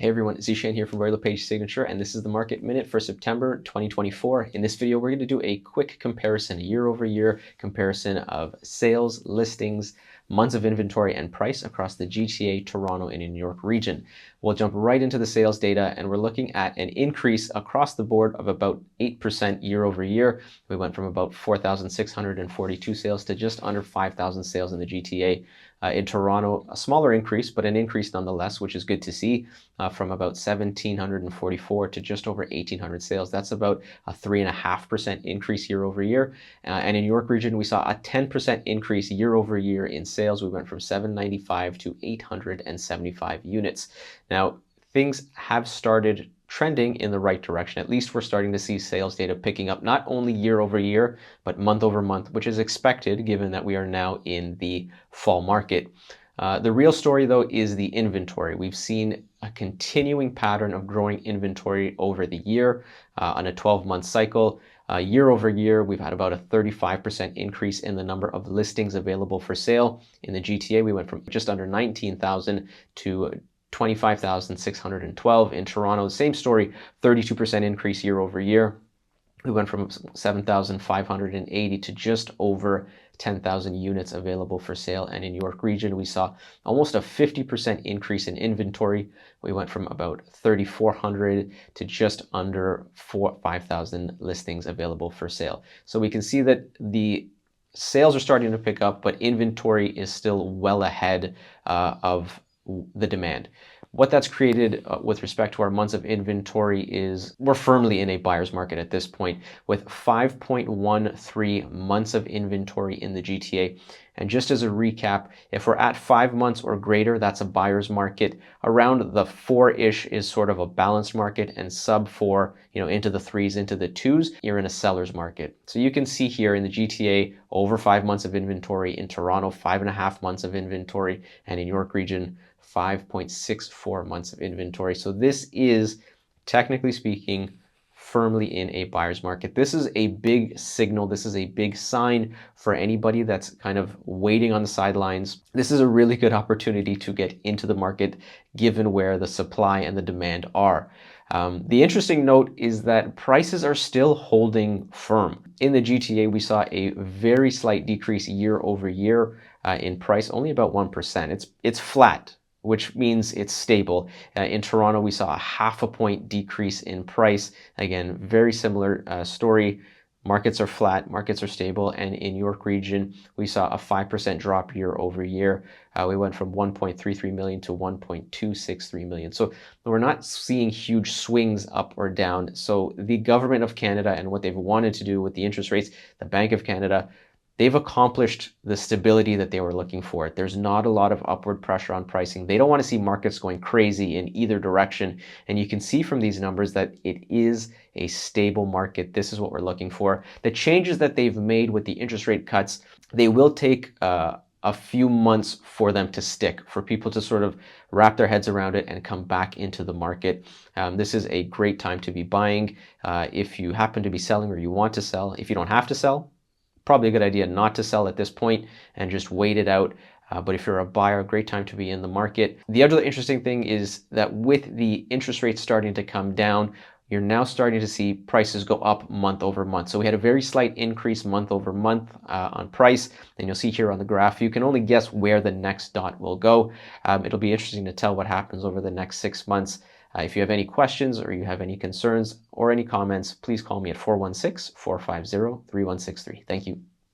Hey everyone, Zishan here from Royal LePage Signature, and this is the Market Minute for September 2024. In this video, we're going to do a quick comparison, year-over-year comparison of sales, listings, months of inventory, and price across the GTA, Toronto, and New York region. We'll jump right into the sales data, and we're looking at an increase across the board of about 8% year-over-year. We went from about 4,642 sales to just under 5,000 sales in the GTA. In Toronto, a smaller increase, but an increase nonetheless, which is good to see, from about 1,744 to just over 1,800 sales. That's about a 3.5% increase year over year. And in New York region, we saw a 10% increase year over year in sales. We went from 795 to 875 units. Now, things have started trending in the right direction. At least we're starting to see sales data picking up, not only year over year, but month over month, which is expected given that we are now in the fall market. The real story, though, is the inventory. We've seen a continuing pattern of growing inventory over the year on a 12-month cycle. Year over year, we've had about a 35% increase in the number of listings available for sale. In the GTA, we went from just under 19,000 to 25,612. In Toronto, same story, 32% increase year over year. We went from 7,580 to just over 10,000 units available for sale. And in New York region, we saw almost a 50% increase in inventory. We went from about 3,400 to just under 5,000 listings available for sale. So we can see that the sales are starting to pick up, but inventory is still well ahead of the demand. What that's created with respect to our months of inventory is we're firmly in a buyer's market at this point with 5.13 months of inventory in the GTA. And just as a recap, if we're at 5 months or greater, that's a buyer's market. Around the 4-ish is sort of a balanced market, and sub 4, into the 3s, into the 2s, you're in a seller's market. So you can see here in the GTA, over 5 months of inventory. In Toronto, 5.5 months of inventory. And in York region, 5.64 months of inventory. So this is, technically speaking, firmly in a buyer's market. This is a big signal. This is a big sign for anybody that's kind of waiting on the sidelines. This is a really good opportunity to get into the market given where the supply and the demand are. The interesting note is that prices are still holding firm. In the GTA, we saw a very slight decrease year over year in price, only about 1%. It's flat, which means it's stable. In Toronto, we saw a 0.5 point decrease in price. Again, very similar story. Markets are flat, markets are stable, and in York region, we saw a 5% drop year over year. We went from 1.33 million to 1.263 million. So we're not seeing huge swings up or down. So the government of Canada and what they've wanted to do with the interest rates, the Bank of Canada, they've accomplished the stability that they were looking for. There's not a lot of upward pressure on pricing. They don't want to see markets going crazy in either direction. And you can see from these numbers that it is a stable market. This is what we're looking for. The changes that they've made with the interest rate cuts, they will take a few months for them to stick, for people to sort of wrap their heads around it and come back into the market. This is a great time to be buying. If you happen to be selling or you want to sell, if you don't have to sell, probably a good idea not to sell at this point and just wait it out. But if you're a buyer, great time to be in the market. The other interesting thing is that with the interest rates starting to come down, you're now starting to see prices go up month over month. So we had a very slight increase month over month on price. And you'll see here on the graph, you can only guess where the next dot will go. It'll be interesting to tell what happens over the next 6 months. If you have any questions or you have any concerns or any comments, please call me at 416-450-3163. Thank you.